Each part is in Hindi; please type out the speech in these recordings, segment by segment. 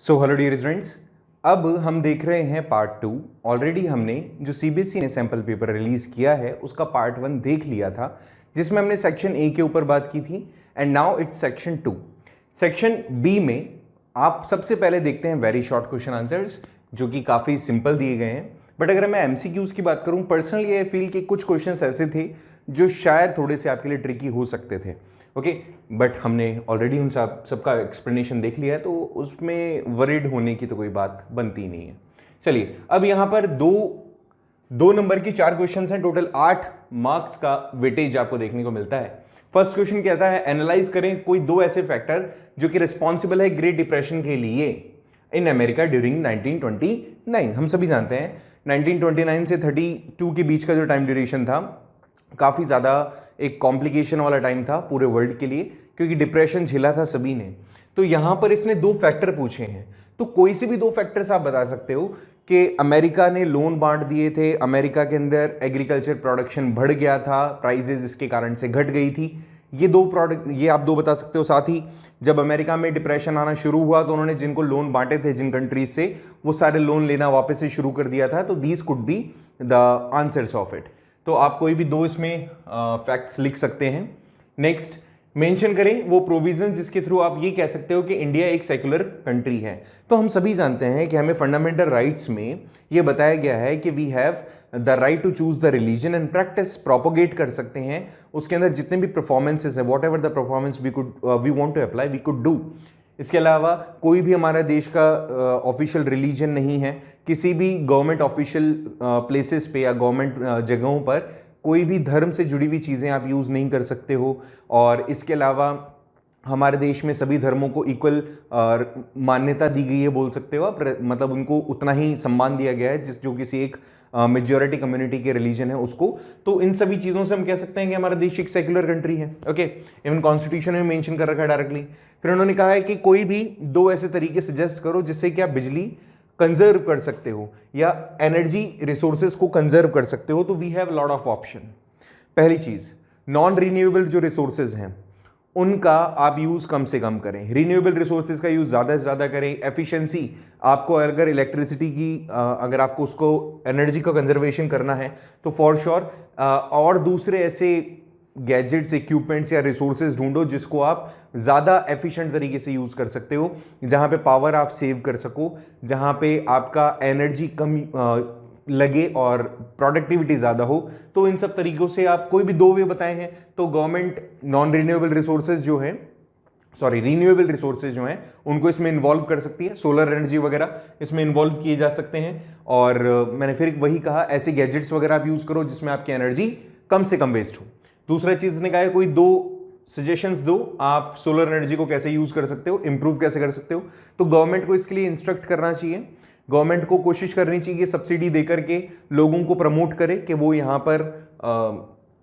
सो हेलो डियर स्टूडेंट्स, अब हम देख रहे हैं पार्ट 2। ऑलरेडी हमने जो सीबीएसई ने सैम्पल पेपर रिलीज किया है उसका पार्ट 1 देख लिया था, जिसमें हमने सेक्शन ए के ऊपर बात की थी। And now it's section 2। Section B में आप सबसे पहले देखते हैं वेरी शॉर्ट क्वेश्चन आंसर्स, जो कि काफ़ी सिंपल दिए गए हैं। बट अगर मैं एमसीक्यूज की बात करूं, पर्सनली आई फील कि कुछ क्वेश्चंस ऐसे थे जो शायद थोड़े से आपके लिए ट्रिकी हो सकते थे। ओके, बट हमने ऑलरेडी उन सबका एक्सप्लेनेशन देख लिया है, तो उसमें वरीड होने की तो कोई बात बनती नहीं है। चलिए, अब यहां पर दो नंबर की 4 क्वेश्चंस हैं, टोटल 8 मार्क्स का वेटेज आपको देखने को मिलता है। फर्स्ट क्वेश्चन कहता है एनालाइज करें कोई 2 ऐसे फैक्टर जो कि रिस्पॉन्सिबल है ग्रेट डिप्रेशन के लिए इन अमेरिका ड्यूरिंग 1929। हम सभी जानते हैं 1929 से 32 के बीच का जो टाइम ड्यूरेशन था, काफ़ी ज़्यादा एक कॉम्प्लिकेशन वाला टाइम था पूरे वर्ल्ड के लिए, क्योंकि डिप्रेशन झेला था सभी ने। तो यहाँ पर इसने 2 फैक्टर पूछे हैं, तो कोई से भी 2 फैक्टर्स आप बता सकते हो कि अमेरिका ने लोन बांट दिए थे, अमेरिका के अंदर एग्रीकल्चर प्रोडक्शन बढ़ गया था, प्राइजेज इसके कारण से घट गई थी। ये 2 प्रोडक्ट, ये आप 2 बता सकते हो। साथ ही जब अमेरिका में डिप्रेशन आना शुरू हुआ तो उन्होंने जिनको लोन बांटे थे जिन कंट्रीज से, वो सारे लोन लेना वापस से शुरू कर दिया था। तो these could be the answers of it. तो आप कोई भी 2 इसमें फैक्ट्स लिख सकते हैं। नेक्स्ट, मेंशन करें वो प्रोविजन जिसके थ्रू आप ये कह सकते हो कि इंडिया एक सेकुलर कंट्री है। तो हम सभी जानते हैं कि हमें फंडामेंटल राइट्स में ये बताया गया है कि we have the right to choose the religion and practice, propagate कर सकते हैं। उसके अंदर जितने भी परफॉर्मेंसेस है, whatever the performance we want to apply, we could do. इसके अलावा कोई भी हमारा देश का ऑफिशियल रिलीजन नहीं है। किसी भी गवर्नमेंट ऑफिशियल प्लेसेस पे या गवर्नमेंट जगहों पर कोई भी धर्म से जुड़ी हुई चीज़ें आप यूज़ नहीं कर सकते हो। और इसके अलावा हमारे देश में सभी धर्मों को इक्वल मान्यता दी गई है, बोल सकते हो आप, मतलब उनको उतना ही सम्मान दिया गया है जो किसी एक मेजॉरिटी कम्युनिटी के रिलीजन है उसको। तो इन सभी चीज़ों से हम कह सकते हैं कि हमारा देश एक सेक्युलर कंट्री है। ओके, इवन कॉन्स्टिट्यूशन में मेंशन कर रखा है डायरेक्टली। फिर उन्होंने कहा है कि कोई भी 2 ऐसे तरीके सजेस्ट करो जिससे कि आप बिजली कंजर्व कर सकते हो या एनर्जी रिसोर्सेज को कंजर्व कर सकते हो। तो we have lot of option. पहली चीज़, नॉन रिन्यूएबल जो रिसोर्सेज हैं उनका आप यूज कम से कम करें, रिन्यूएबल रिसोर्सेज का यूज ज्यादा से ज्यादा करें। एफिशिएंसी, आपको अगर इलेक्ट्रिसिटी की अगर आपको उसको एनर्जी का कंजर्वेशन करना है तो फॉर श्योर और दूसरे ऐसे गैजेट्स, इक्विपमेंट्स या रिसोर्सेज ढूंढो जिसको आप ज़्यादा एफिशिएंट तरीके से यूज़ कर सकते हो, जहाँ पे पावर आप सेव कर सको, जहाँ पे आपका एनर्जी कम लगे और प्रोडक्टिविटी ज़्यादा हो। तो इन सब तरीकों से आप कोई भी 2 वे बताए हैं। तो गवर्नमेंट नॉन रिन्यूएबल रिसोर्सेज जो हैं, रिन्यूएबल रिसोर्सेज जो हैं उनको इसमें इन्वॉल्व कर सकती है। सोलर एनर्जी वगैरह इसमें इन्वॉल्व किए जा सकते हैं। और मैंने फिर वही कहा, ऐसे गैजेट्स वगैरह आप यूज़ करो जिसमें आपकी एनर्जी कम से कम वेस्ट हो। दूसरा चीज़ ने कहा है कोई 2 सजेशंस दो, आप सोलर एनर्जी को कैसे यूज़ कर सकते हो, इंप्रूव कैसे कर सकते हो। तो गवर्नमेंट को इसके लिए इंस्ट्रक्ट करना चाहिए। गवर्नमेंट को कोशिश करनी चाहिए सब्सिडी देकर के लोगों को प्रमोट करे कि वो यहाँ पर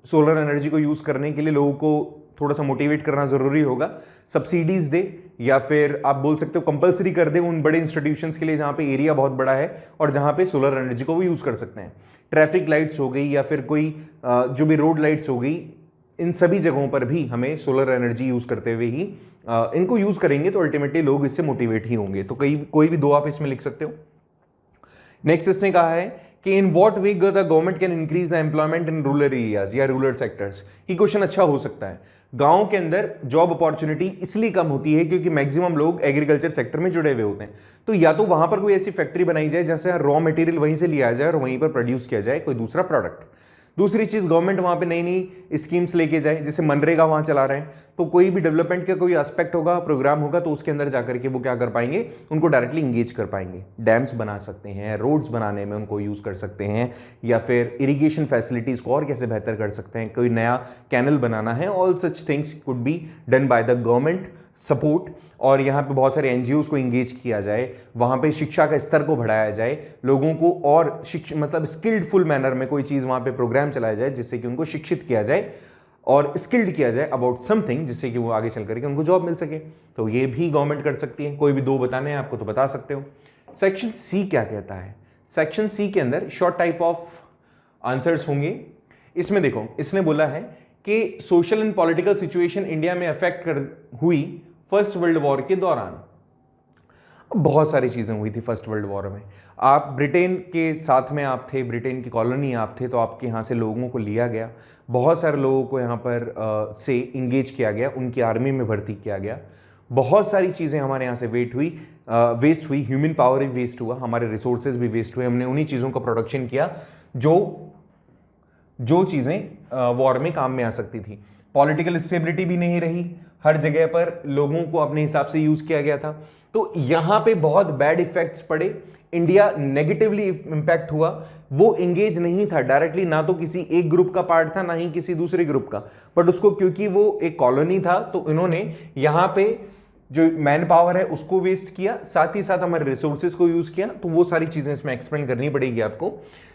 सोलर एनर्जी को यूज़ करने के लिए लोगों को थोड़ा सा मोटिवेट करना ज़रूरी होगा। सब्सिडीज़ दे या फिर आप बोल सकते हो कंपलसरी कर दे उन बड़े इंस्टीट्यूशंस के लिए जहाँ पे एरिया बहुत बड़ा है और जहाँ पे सोलर एनर्जी को वो यूज़ कर सकते हैं। ट्रैफिक लाइट्स हो गई या फिर कोई जो भी रोड लाइट्स हो गई, इन सभी जगहों पर भी हमें सोलर एनर्जी यूज़ करते हुए ही इनको यूज़ करेंगे तो अल्टीमेटली लोग इससे मोटिवेट ही होंगे। तो कोई भी 2 आप इसमें लिख सकते हो। नेक्स्ट इसने कहा है कि in what way the government can increase the employment in rural areas या रूरल सेक्टर्स। ये क्वेश्चन अच्छा हो सकता है। गांव के अंदर जॉब अपॉर्चुनिटी इसलिए कम होती है क्योंकि मैक्सिमम लोग एग्रीकल्चर सेक्टर में जुड़े हुए होते हैं। तो या तो वहां पर कोई ऐसी फैक्ट्री बनाई जाए जैसे रॉ मटेरियल वहीं से लिया जाए और वहीं पर प्रोड्यूस किया जाए कोई दूसरा प्रोडक्ट। दूसरी चीज़, गवर्नमेंट वहाँ पे नई नई स्कीम्स लेके जाए, जैसे मनरेगा वहाँ चला रहे हैं। तो कोई भी डेवलपमेंट का कोई एस्पेक्ट होगा, प्रोग्राम होगा, तो उसके अंदर जाकर के वो क्या कर पाएंगे, उनको डायरेक्टली इंगेज कर पाएंगे। डैम्स बना सकते हैं, रोड्स बनाने में उनको यूज़ कर सकते हैं, या फिर इरिगेशन फैसिलिटीज़ को और कैसे बेहतर कर सकते हैं, कोई नया कैनल बनाना है। All such things could be done by the government support. और यहाँ पे बहुत सारे एनजीओज को इंगेज किया जाए, वहाँ पे शिक्षा का स्तर को बढ़ाया जाए, लोगों को और मतलब स्किल्डफुल मैनर में कोई चीज़ वहाँ पे प्रोग्राम चलाया जाए जिससे कि उनको शिक्षित किया जाए और स्किल्ड किया जाए अबाउट समथिंग, जिससे कि वो आगे चल करके उनको जॉब मिल सके। तो ये भी गवर्नमेंट कर सकती है। कोई भी 2 बताने हैं आपको तो बता सकते हो। सेक्शन सी क्या कहता है? सेक्शन सी के अंदर शॉर्ट टाइप ऑफ आंसर्स होंगे। इसमें देखो, इसने बोला है कि social and political situation India में अफेक्ट हुई फर्स्ट वर्ल्ड वॉर के दौरान। बहुत सारी चीज़ें हुई थी फर्स्ट वर्ल्ड वॉर में। आप ब्रिटेन के साथ में आप थे, ब्रिटेन की कॉलोनी आप थे, तो आपके यहाँ से लोगों को लिया गया, बहुत सारे लोगों को यहाँ पर से इंगेज किया गया, उनकी आर्मी में भर्ती किया गया। बहुत सारी चीज़ें हमारे यहाँ से वेस्ट हुई, ह्यूमन पावर भी वेस्ट हुआ, हमारे रिसोर्सेज भी वेस्ट हुए। हमने उन्हीं चीज़ों का प्रोडक्शन किया जो चीज़ें वॉर में काम में आ सकती थी। पॉलिटिकल स्टेबिलिटी भी नहीं रही, हर जगह पर लोगों को अपने हिसाब से यूज़ किया गया था, तो यहाँ पे बहुत बैड इफेक्ट्स पड़े। इंडिया नेगेटिवली इंपैक्ट हुआ, वो इंगेज नहीं था डायरेक्टली, ना तो किसी एक ग्रुप का पार्ट था ना ही किसी दूसरे ग्रुप का, बट उसको क्योंकि वो एक कॉलोनी था तो इन्होंने यहाँ पे जो मैन पावर है उसको वेस्ट किया, साथ ही साथ हमारे रिसोर्सेज को यूज किया। तो वो सारी चीजें इसमें एक्सप्लेन करनी पड़ेगी आपको।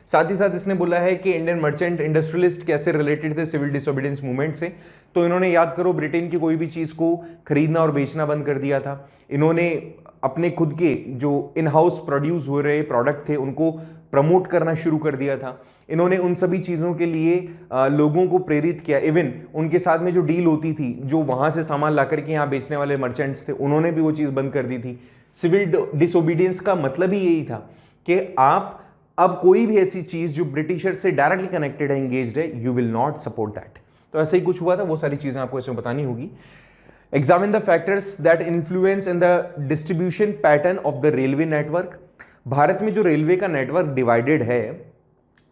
साथ ही साथ इसने बोला है कि इंडियन मर्चेंट इंडस्ट्रियलिस्ट कैसे रिलेटेड थे सिविल डिसोबीडियंस मूवमेंट से। तो इन्होंने, याद करो, ब्रिटेन की कोई भी चीज को खरीदना और बेचना बंद कर दिया था। इन्होंने अपने खुद के जो इन हाउस प्रोड्यूस हो रहे प्रोडक्ट थे उनको प्रमोट करना शुरू कर दिया था। इन्होंने उन सभी चीज़ों के लिए लोगों को प्रेरित किया। इवन उनके साथ में जो डील होती थी, जो वहाँ से सामान ला करके यहाँ बेचने वाले मर्चेंट्स थे, उन्होंने भी वो चीज़ बंद कर दी थी। सिविल डिसोबीडियंस का मतलब ही यही था कि आप अब कोई भी ऐसी चीज़ जो ब्रिटिशर से डायरेक्टली कनेक्टेड है, एंगेज्ड है, you will not support that. तो ऐसा ही कुछ हुआ था, वो सारी चीज़ें आपको इसमें बतानी होगी। Examine the factors that influence in the distribution pattern of the railway network. Bharat में जो रेलवे का नेटवर्क डिवाइडेड है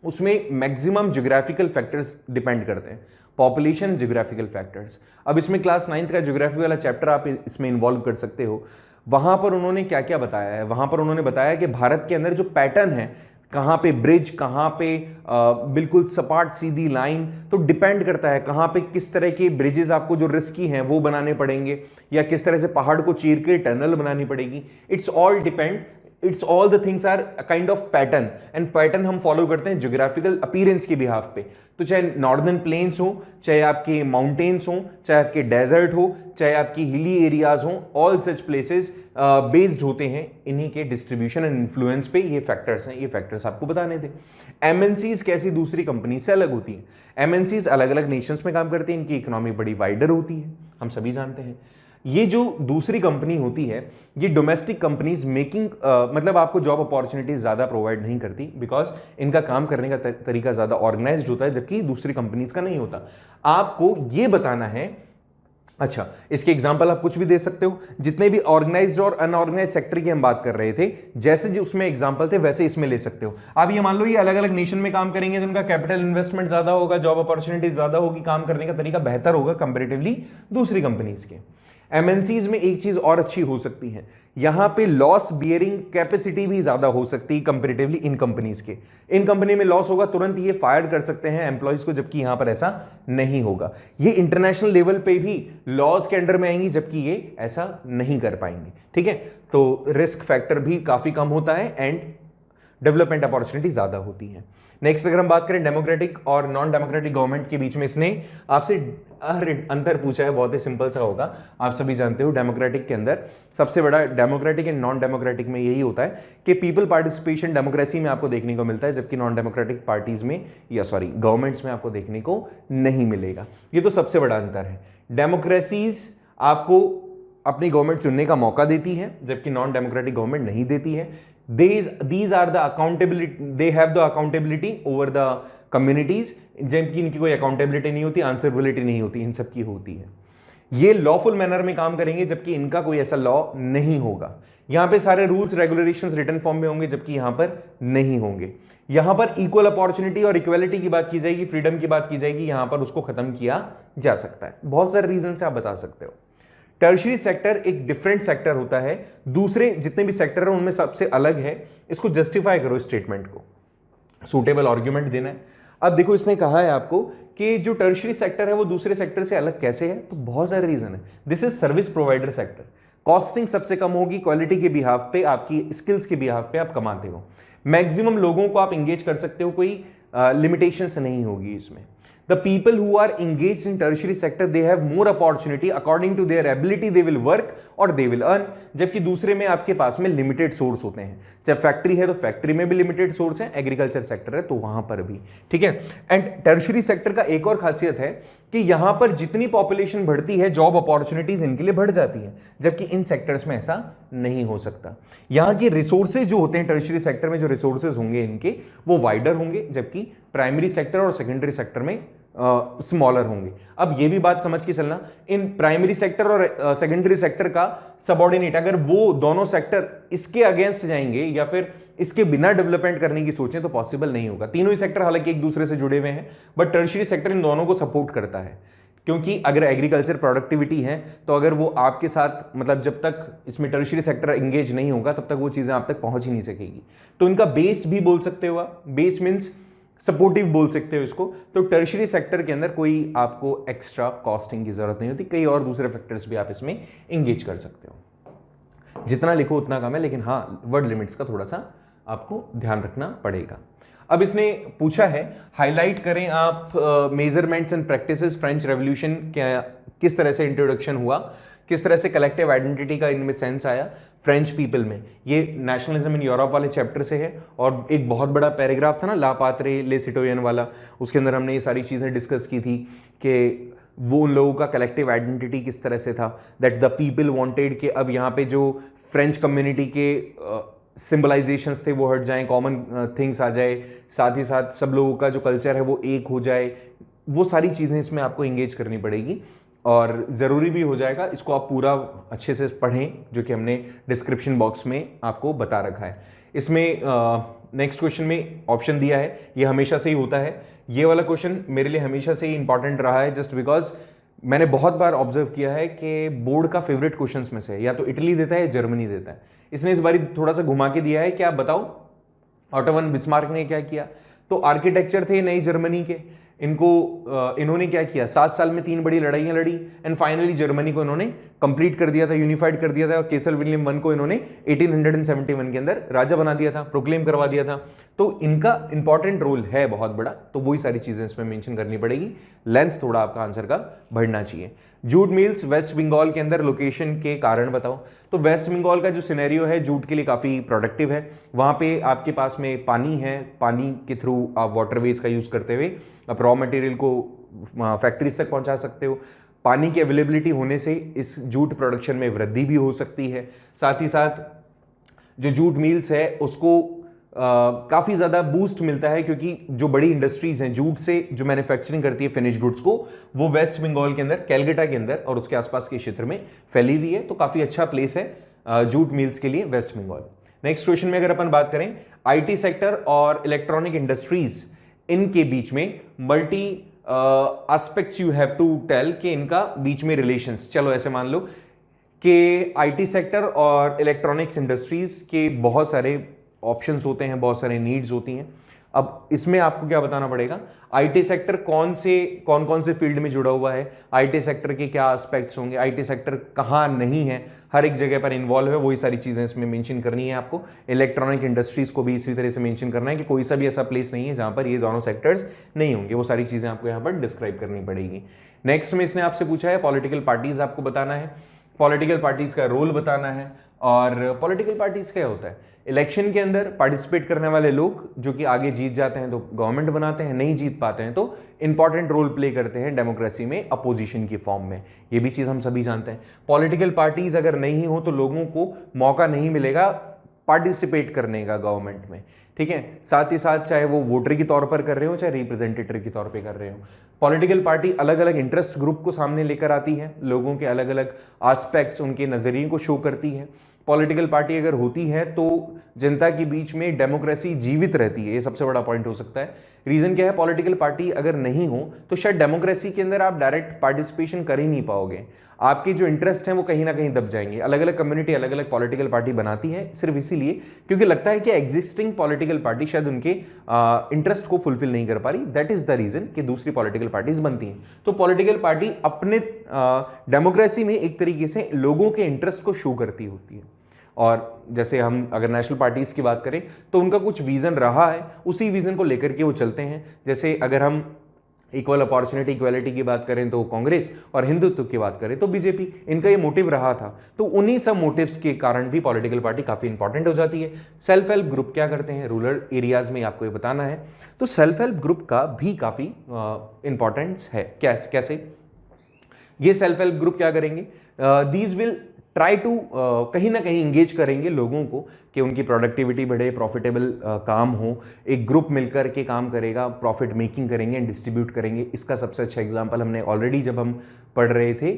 उसमें मैक्सिमम ज्योग्राफिकल फैक्टर्स डिपेंड करते हैं, पॉपुलेशन, ज्योग्राफिकल फैक्टर्स। अब इसमें क्लास 9th का ज्योग्राफी वाला चैप्टर आप इसमें इन्वॉल्व कर सकते हो। वहां पर उन्होंने क्या क्या बताया है, वहां पर उन्होंने बताया कि भारत के अंदर जो पैटर्न है, कहाँ पे ब्रिज, कहाँ पे बिल्कुल सपाट सीधी लाइन, तो डिपेंड करता है कहाँ पे किस तरह के ब्रिजेस आपको जो रिस्की हैं वो बनाने पड़ेंगे, या किस तरह से पहाड़ को चीर के टनल बनानी पड़ेगी। It's all depend, it's all the things are kind of pattern, and pattern हम फॉलो करते हैं ज्योग्राफिकल अपीयरेंस के बिहाफ पे। तो चाहे नॉर्दर्न प्लेन्स हो, चाहे आपके माउंटेन्स हो, चाहे आपके डेजर्ट हो, चाहे आपकी हिली एरियाज हो, ऑल सच प्लेसेस बेस्ड होते हैं इन्हीं के डिस्ट्रीब्यूशन एंड इन्फ्लुएंस पे। ये फैक्टर्स हैं, ये फैक्टर्स आपको बताने थे। एमएनसीज कैसी दूसरी कंपनी से अलग होती हैं? एमएनसीज अलग अलग नेशंस में काम करती हैं, इनकी इकोनॉमी बड़ी वाइडर होती है, हम सभी जानते हैं। ये जो दूसरी कंपनी होती है, ये डोमेस्टिक कंपनीज मेकिंग मतलब आपको जॉब अपॉर्चुनिटीज ज़्यादा प्रोवाइड नहीं करती, बिकॉज इनका काम करने का तरीका ज़्यादा ऑर्गेनाइज्ड होता है, जबकि दूसरी कंपनीज का नहीं होता। आपको ये बताना है, अच्छा इसके एग्जांपल आप कुछ भी दे सकते हो। जितने भी ऑर्गेनाइज्ड और अनऑर्गेनाइज्ड सेक्टर की हम बात कर रहे थे, जैसे जो उसमें एग्जांपल थे वैसे इसमें ले सकते हो। आप ये मान लो ये अलग अलग नेशन में काम करेंगे तो उनका कैपिटल इन्वेस्टमेंट ज्यादा होगा, जॉब अपॉर्चुनिटीज ज्यादा होगी, काम करने का तरीका बेहतर होगा कंपेरेटिवली दूसरी कंपनीज के। एमएनसीज में एक चीज और अच्छी हो सकती है, यहां पे लॉस बियरिंग कैपेसिटी भी ज्यादा हो सकती है कंपैरेटिवली इन कंपनीज के। इन कंपनी में लॉस होगा, तुरंत ये फायर कर सकते हैं एम्प्लॉयज को, जबकि यहां पर ऐसा नहीं होगा। ये इंटरनेशनल लेवल पे भी लॉस के अंडर में आएंगी, जबकि ये ऐसा नहीं कर पाएंगे। ठीक है, तो रिस्क फैक्टर भी काफी कम होता है एंड डेवलपमेंट अपॉर्चुनिटी ज्यादा होती है। नेक्स्ट अगर हम बात करें डेमोक्रेटिक और नॉन डेमोक्रेटिक गवर्नमेंट के बीच में, इसने आपसे अंतर पूछा है, बहुत ही सिंपल सा होगा। आप सभी जानते हो डेमोक्रेटिक के अंदर सबसे बड़ा, डेमोक्रेटिक एंड नॉन डेमोक्रेटिक में यही होता है कि पीपल पार्टिसिपेशन डेमोक्रेसी में आपको देखने को मिलता है, जबकि नॉन डेमोक्रेटिक पार्टीज में या गवर्नमेंट्स में आपको देखने को नहीं मिलेगा। ये तो सबसे बड़ा अंतर है। डेमोक्रेसीज आपको अपनी गवर्नमेंट चुनने का मौका देती है, जबकि नॉन डेमोक्रेटिक गवर्नमेंट नहीं देती है। These are the accountability, they have the accountability over the communities, जबकि इनकी कोई अकाउंटेबिलिटी नहीं होती, आंसरेबिलिटी नहीं होती, इन सब की होती है। ये लॉफुल मैनर में काम करेंगे, जबकि इनका कोई ऐसा लॉ नहीं होगा। यहां पे सारे रूल्स रेगुलेशंस रिटन फॉर्म में होंगे, जबकि यहां पर नहीं होंगे। यहां पर इक्वल अपॉर्चुनिटी और इक्वलिटी की बात की जाएगी, फ्रीडम की बात की जाएगी, यहां पर उसको खत्म किया जा सकता है। बहुत सारे रीजन से आप बता सकते हो। टर्शरी सेक्टर एक डिफरेंट सेक्टर होता है, दूसरे जितने भी सेक्टर हैं उनमें सबसे अलग है। इसको जस्टिफाई करो, स्टेटमेंट को सूटेबल आर्ग्यूमेंट देना है। अब देखो इसने कहा है आपको कि जो टर्शरी सेक्टर है वो दूसरे सेक्टर से अलग कैसे है, तो बहुत सारे रीजन है। This is service provider sector. Costing सबसे कम होगी, क्वालिटी के बिहाफ पे, आपकी स्किल्स के बिहाफ पे आप कमाते हो, मैक्सिमम लोगों को आप इंगेज कर सकते हो, कोई लिमिटेशंस नहीं होगी इसमें। The people who are engaged in tertiary sector they have more opportunity according to their ability they will work और they will earn, जबकि दूसरे में आपके पास में लिमिटेड सोर्स होते हैं। चाहे फैक्ट्री है तो फैक्ट्री में भी लिमिटेड सोर्स है, एग्रीकल्चर सेक्टर है तो वहां पर भी, ठीक है। एंड टर्शियरी सेक्टर का एक और खासियत है कि यहां पर जितनी पॉपुलेशन बढ़ती है जॉब अपॉर्चुनिटीज इनके लिए बढ़ जाती है, जबकि इन सेक्टर्स में ऐसा नहीं हो सकता। यहां के रिसोर्सेज जो होते हैं टर्शियरी सेक्टर में, जो रिसोर्सेज होंगे इनके वो वाइडर होंगे, जबकि प्राइमरी सेक्टर और सेकेंडरी सेक्टर में स्मॉलर होंगे। अब ये भी बात समझ के चलना, इन प्राइमरी सेक्टर और सेकेंडरी सेक्टर का सबऑर्डिनेट अगर वो दोनों सेक्टर इसके अगेंस्ट जाएंगे या फिर इसके बिना डेवलपमेंट करने की सोचें तो पॉसिबल नहीं होगा। तीनों ही सेक्टर हालांकि एक दूसरे से जुड़े हुए हैं, बट टर्शियरी सेक्टर इन दोनों को सपोर्ट करता है, क्योंकि अगर एग्रीकल्चर प्रोडक्टिविटी है तो अगर वो आपके साथ मतलब जब तक इसमें टर्शियरी सेक्टर एंगेज नहीं होगा तब तक वो चीज़ें आप तक पहुंच ही नहीं सकेगी। तो इनका बेस भी बोल सकते हो आप, बेस मीन्स सपोर्टिव बोल सकते हो इसको। तो टर्शियरी सेक्टर के अंदर कोई आपको एक्स्ट्रा कॉस्टिंग की जरूरत नहीं होती, कई और दूसरे फैक्टर्स भी आप इसमें एंगेज कर सकते हो। जितना लिखो उतना कम है, लेकिन हाँ वर्ड लिमिट्स का थोड़ा सा आपको ध्यान रखना पड़ेगा। अब इसने पूछा है हाईलाइट करें आप measurements and practices French revolution किस तरह से इंट्रोडक्शन हुआ, किस तरह से कलेक्टिव आइडेंटिटी का इनमें सेंस आया फ्रेंच पीपल में। ये नेशनलिज्म इन यूरोप वाले चैप्टर से है और एक बहुत बड़ा पैराग्राफ था ना ला पात्रे ले सिटोयन वाला, उसके अंदर हमने ये सारी चीज़ें डिस्कस की थी कि वो उन लोगों का कलेक्टिव आइडेंटिटी किस तरह से था, दैट द पीपल वांटेड कि अब यहाँ पे जो फ्रेंच कम्युनिटी के सिंबलाइजेशंस थे वो हट जाएं, कॉमन थिंग्स आ जाए, साथ ही साथ सब लोगों का जो कल्चर है वो एक हो जाए। वो सारी चीज़ें इसमें आपको इंगेज करनी पड़ेगी और ज़रूरी भी हो जाएगा। इसको आप पूरा अच्छे से पढ़ें, जो कि हमने डिस्क्रिप्शन बॉक्स में आपको बता रखा है। इसमें नेक्स्ट क्वेश्चन में ऑप्शन दिया है, ये हमेशा से ही होता है। ये वाला क्वेश्चन मेरे लिए हमेशा से ही इंपॉर्टेंट रहा है, जस्ट बिकॉज मैंने बहुत बार ऑब्जर्व किया है कि बोर्ड का फेवरेट क्वेश्चंस में से या तो इटली देता है या जर्मनी देता है। इसने इस बारी थोड़ा सा घुमा के दिया है कि आप बताओ ऑटो वन बिस्मार्क ने क्या किया। तो आर्किटेक्चर थे नई जर्मनी के, इन्होंने क्या किया, 7 साल में 3 बड़ी लड़ाइयां लड़ी एंड फाइनली जर्मनी को इन्होंने कंप्लीट कर दिया था, यूनिफाइड कर दिया था। और केसर विलियम वन को इन्होंने 1871 के अंदर राजा बना दिया था, प्रोक्लेम करवा दिया था। तो इनका इंपॉर्टेंट रोल है बहुत बड़ा, तो वही सारी चीजें इसमें मेंशन करनी पड़ेगी। लेंथ थोड़ा आपका आंसर का बढ़ना चाहिए। जूट मिल्स वेस्ट बंगाल के अंदर लोकेशन के कारण बताओ। तो वेस्ट बंगाल का जो सिनेरियो है जूट के लिए काफ़ी प्रोडक्टिव है। वहाँ पे आपके पास में पानी है, पानी के थ्रू आप वाटरवेज का यूज़ करते हुए आप रॉ मटेरियल को फैक्ट्रीज तक पहुँचा सकते हो। पानी की अवेलेबिलिटी होने से इस जूट प्रोडक्शन में वृद्धि भी हो सकती है। साथ ही साथ जो जूट मिल्स है उसको काफ़ी ज़्यादा बूस्ट मिलता है, क्योंकि जो बड़ी इंडस्ट्रीज हैं जूट से जो मैन्युफैक्चरिंग करती है फिनिश गुड्स को, वो वेस्ट बंगाल के अंदर कैलकाटा के अंदर और उसके आसपास के क्षेत्र में फैली हुई है। तो काफ़ी अच्छा प्लेस है जूट मिल्स के लिए वेस्ट बंगाल। नेक्स्ट क्वेश्चन में अगर अपन बात करें आईटी सेक्टर और इलेक्ट्रॉनिक इंडस्ट्रीज, इनके बीच में multi aspects you have to tell कि इनका बीच में रिलेशंस। चलो ऐसे मान लो कि आईटी सेक्टर और इलेक्ट्रॉनिक्स इंडस्ट्रीज के बहुत सारे ऑप्शंस होते हैं, बहुत सारे नीड्स होती हैं। अब इसमें आपको क्या बताना पड़ेगा, आईटी सेक्टर कौन कौन से फील्ड में जुड़ा हुआ है, आईटी सेक्टर के क्या एस्पेक्ट्स होंगे, आईटी सेक्टर कहाँ नहीं है, हर एक जगह पर इन्वॉल्व है, वही सारी चीज़ें इसमें मेंशन करनी है आपको। इलेक्ट्रॉनिक इंडस्ट्रीज को भी इसी तरह से मेंशन करना है कि कोई सा भी ऐसा प्लेस नहीं है जहाँ पर ये दोनों सेक्टर्स नहीं होंगे। वो सारी चीज़ें आपको यहाँ पर डिस्क्राइब करनी पड़ेगी। नेक्स्ट में इसने आपसे पूछा है पॉलिटिकल पार्टीज आपको बताना है, पॉलिटिकल पार्टीज का रोल बताना है। और पॉलिटिकल पार्टीज क्या होता है, इलेक्शन के अंदर पार्टिसिपेट करने वाले लोग जो कि आगे जीत जाते हैं तो गवर्नमेंट बनाते हैं, नहीं जीत पाते हैं तो इंपॉर्टेंट रोल प्ले करते हैं डेमोक्रेसी में अपोजिशन की फॉर्म में। ये भी चीज़ हम सभी जानते हैं। पॉलिटिकल पार्टीज अगर नहीं हो तो लोगों को मौका नहीं मिलेगा पार्टिसिपेट करने का गवर्नमेंट में, ठीक है। साथ ही साथ चाहे वो वोटर के तौर पर कर रहे हो चाहे रिप्रेजेंटेटिव के तौर पे कर रहे हो, पॉलिटिकल पार्टी अलग अलग इंटरेस्ट ग्रुप को सामने लेकर आती है, लोगों के अलग अलग एस्पेक्ट्स उनके नज़रिए को शो करती है। पॉलिटिकल पार्टी अगर होती है तो जनता के बीच में डेमोक्रेसी जीवित रहती है, ये सबसे बड़ा पॉइंट हो सकता है। रीज़न क्या है, पॉलिटिकल पार्टी अगर नहीं हो तो शायद डेमोक्रेसी के अंदर आप डायरेक्ट पार्टिसिपेशन कर ही नहीं पाओगे, आपके जो इंटरेस्ट हैं वो कहीं ना कहीं दब जाएंगे। अलग अलग कम्युनिटी अलग अलग पॉलिटिकल पार्टी बनाती है सिर्फ इसीलिए क्योंकि लगता है कि एग्जिस्टिंग पॉलिटिकल पार्टी शायद उनके इंटरेस्ट को फुलफिल नहीं कर पा रही। दैट इज द रीजन कि दूसरी पॉलिटिकल पार्टीज बनती हैं। तो पॉलिटिकल पार्टी अपने डेमोक्रेसी में एक तरीके से लोगों के इंटरेस्ट को शो करती होती है। और जैसे हम अगर नेशनल पार्टीज़ की बात करें तो उनका कुछ विज़न रहा है, उसी विज़न को लेकर के वो चलते हैं। जैसे अगर हम इक्वल अपॉर्चुनिटी इक्वालिटी की बात करें तो कांग्रेस, और हिंदुत्व की बात करें तो बीजेपी। इनका ये मोटिव रहा था, तो उन्हीं सब मोटिव्स के कारण भी पॉलिटिकल पार्टी काफ़ी इंपॉर्टेंट हो जाती है। सेल्फ हेल्प ग्रुप क्या करते हैं रूरल एरियाज में, आपको ये बताना है। तो सेल्फ हेल्प ग्रुप का भी काफ़ी इंपॉर्टेंस है। कैसे ये सेल्फ हेल्प ग्रुप क्या करेंगे, दीज विल ट्राई टू कहीं ना कहीं इंगेज करेंगे लोगों को कि उनकी प्रोडक्टिविटी बढ़े, प्रॉफिटेबल काम हो, एक ग्रुप मिलकर के काम करेगा, प्रॉफिट मेकिंग करेंगे एंड डिस्ट्रीब्यूट करेंगे। इसका सबसे अच्छा एग्जांपल हमने ऑलरेडी जब हम पढ़ रहे थे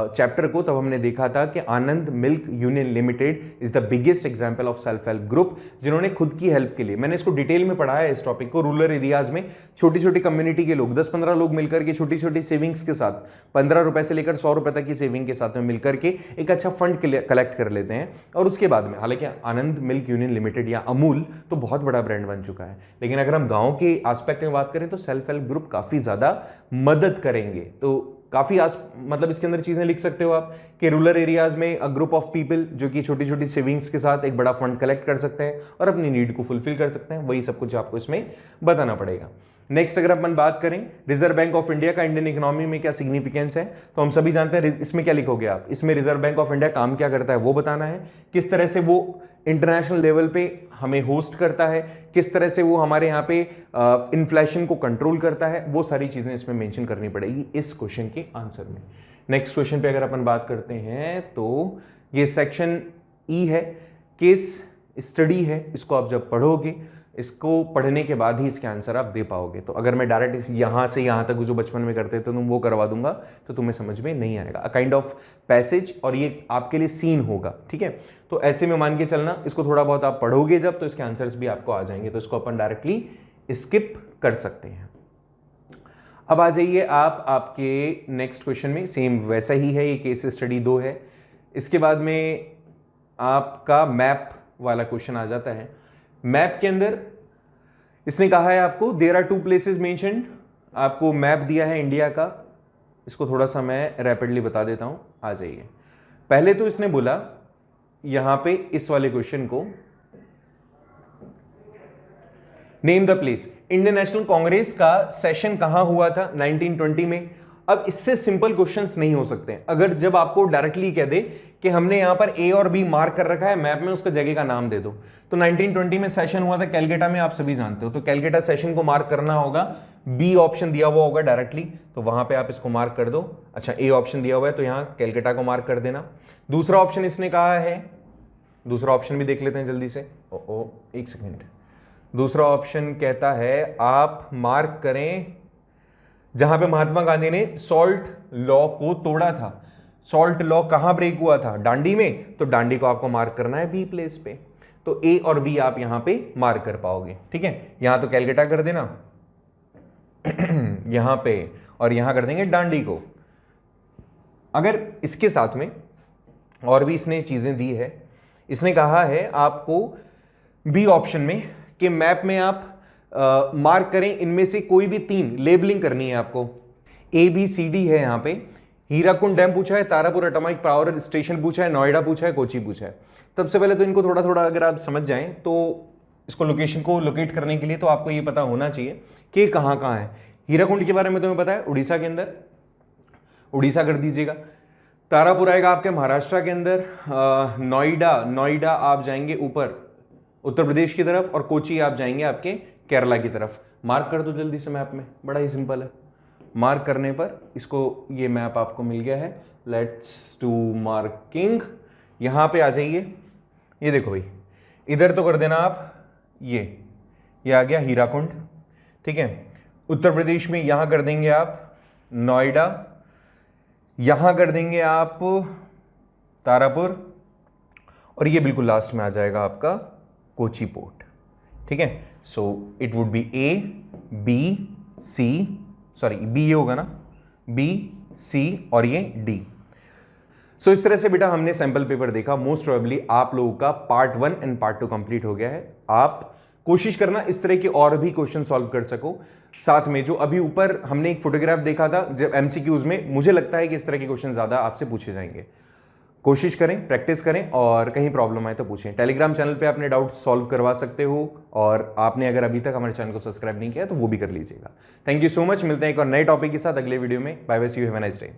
चैप्टर को, तब हमने देखा था कि Anand Milk Union Limited is the biggest example of self help group, जिन्होंने खुद की हेल्प के लिए, मैंने इसको डिटेल में पढ़ा है इस टॉपिक को, रूरल एरियाज में छोटी छोटी कम्युनिटी के लोग 10-15 लोग मिलकर के छोटी छोटी सेविंग्स के साथ 15 रुपए से लेकर 100 रुपए तक की सेविंग के साथ में मिलकर के एक अच्छा फंड कलेक्ट कर लेते हैं। और उसके बाद में, हालांकि आनंद मिल्क यूनियन लिमिटेड या अमूल तो बहुत बड़ा ब्रांड बन चुका है, लेकिन अगर हम गांव के एस्पेक्ट में बात करें तो सेल्फ हेल्प ग्रुप काफी ज्यादा मदद करेंगे। तो काफी मतलब इसके अंदर चीजें लिख सकते हो आप कि रूरल एरियाज में अ ग्रुप ऑफ पीपल जो कि छोटी छोटी सेविंग्स के साथ एक बड़ा फंड कलेक्ट कर सकते हैं और अपनी नीड को फुलफिल कर सकते हैं। वही सब कुछ आपको इसमें बताना पड़ेगा। नेक्स्ट अगर अपन बात करें रिजर्व बैंक ऑफ इंडिया का इंडियन इकोनॉमी में क्या सिग्निफिकेंस है, तो हम सभी जानते हैं। इसमें क्या लिखोगे आप, इसमें रिजर्व बैंक ऑफ इंडिया काम क्या करता है वो बताना है, किस तरह से वो इंटरनेशनल लेवल पे हमें होस्ट करता है, किस तरह से वो हमारे यहाँ पे इन्फ्लेशन को कंट्रोल करता है, वो सारी चीजें इसमें मेंशन करनी पड़ेगी इस क्वेश्चन के आंसर में। नेक्स्ट क्वेश्चन पे अगर अपन बात करते हैं तो ये सेक्शन ई है, केस स्टडी है। इसको आप जब पढ़ोगे, इसको पढ़ने के बाद ही इसके आंसर आप दे पाओगे। तो अगर मैं डायरेक्ट यहाँ से यहाँ तक जो बचपन में करते थे तुम वो करवा दूंगा तो तुम्हें समझ में नहीं आएगा। अ काइंड ऑफ पैसेज, और ये आपके लिए सीन होगा, ठीक है। तो ऐसे में मान के चलना, इसको थोड़ा बहुत आप पढ़ोगे जब तो इसके आंसर्स भी आपको आ जाएंगे, तो इसको अपन डायरेक्टली स्किप कर सकते हैं। अब आ जाइए आप आपके नेक्स्ट क्वेश्चन में, सेम वैसा ही है, ये केस स्टडी 2 है। इसके बाद में आपका मैप वाला क्वेश्चन आ जाता है। मैप के अंदर इसने कहा है आपको देयर आर 2 प्लेसेस मेंशन्ड, आपको मैप दिया है इंडिया का। इसको थोड़ा सा मैं रैपिडली बता देता हूं, आ जाइए। पहले तो इसने बोला यहां पे इस वाले क्वेश्चन को, name the place. Indian national Congress का सेशन कहां हुआ था, 1920 में। अब इससे सिंपल क्वेश्चंस नहीं हो सकते। अगर जब आपको डायरेक्टली कह दे कि हमने यहां पर ए और बी मार्क कर रखा है मैप में, उसका जगह का नाम दे दो। तो 1920 में सेशन हुआ था कैलकाटा में, आप सभी जानते हो, तो कैलकाटा सेशन को मार्क करना होगा। बी ऑप्शन दिया हुआ होगा डायरेक्टली, तो वहां पे आप इसको मार्क कर दो। अच्छा, ए ऑप्शन दिया हुआ है तो यहां कैलकाटा को मार्क कर देना। दूसरा ऑप्शन इसने कहा है, दूसरा ऑप्शन भी देख लेते हैं जल्दी से। एक सेकेंड। दूसरा ऑप्शन कहता है आप मार्क करें जहां पे महात्मा गांधी ने सॉल्ट लॉ को तोड़ा था। सॉल्ट लॉ कहां ब्रेक हुआ था, दांडी में, तो दांडी को आपको मार्क करना है बी प्लेस पे। तो ए और बी आप यहां पे मार्क कर पाओगे, ठीक है। यहां तो कैलकाटा कर देना यहां पे, और यहां कर देंगे दांडी को। अगर इसके साथ में और भी इसने चीजें दी है, इसने कहा है आपको बी ऑप्शन में कि मैप में आप मार्क करें इनमें से कोई भी 3 लेबलिंग करनी है आपको। ए बी सी डी है यहाँ पे। हीराकुंड डैम पूछा है, तारापुर एटॉमिक पावर स्टेशन पूछा है, नोएडा पूछा है, कोची पूछा है। सबसे पहले तो इनको थोड़ा थोड़ा अगर आप समझ जाएं तो इसको लोकेशन को लोकेट करने के लिए तो आपको ये पता होना चाहिए कि कहाँ कहाँ है। हीराकुंड के बारे में तुम्हें पता है, उड़ीसा के अंदर, उड़ीसा कर दीजिएगा। तारापुर आएगा आपके महाराष्ट्र के अंदर। नोएडा आप जाएंगे ऊपर उत्तर प्रदेश की तरफ, और कोची आप जाएंगे आपके केरला की तरफ। मार्क कर दो जल्दी से मैप में, बड़ा ही सिंपल है। मार्क करने पर इसको ये मैप आपको मिल गया है। Let's do marking. यहां पे आ जाइए, ये देखो भाई, इधर तो कर देना आप, ये आ गया हीराकुंड, ठीक है। उत्तर प्रदेश में यहां कर देंगे आप नोएडा, यहां कर देंगे आप तारापुर, और ये बिल्कुल लास्ट में आ जाएगा आपका कोची पोर्ट, ठीक है। So it would be A B C, sorry B ये होगा ना, बी सी और ये डी। सो इस तरह से बेटा हमने सैंपल पेपर देखा। मोस्ट प्रोबेबली आप लोगों का पार्ट 1 एंड पार्ट 2 कंप्लीट हो गया है। आप कोशिश करना इस तरह के और भी क्वेश्चन सॉल्व कर सको। साथ में जो अभी ऊपर हमने एक फोटोग्राफ देखा था जब एमसीक्यूज में, मुझे लगता है कि इस तरह के क्वेश्चन ज्यादा आपसे पूछे जाएंगे। कोशिश करें, प्रैक्टिस करें और कहीं प्रॉब्लम आए तो पूछें। टेलीग्राम चैनल पे अपने डाउट सॉल्व करवा सकते हो और आपने अगर अभी तक हमारे चैनल को सब्सक्राइब नहीं किया तो वो भी कर लीजिएगा। Thank you so much. मिलते हैं एक और नए टॉपिक के साथ अगले वीडियो में। Bye bye, see you, have a nice day.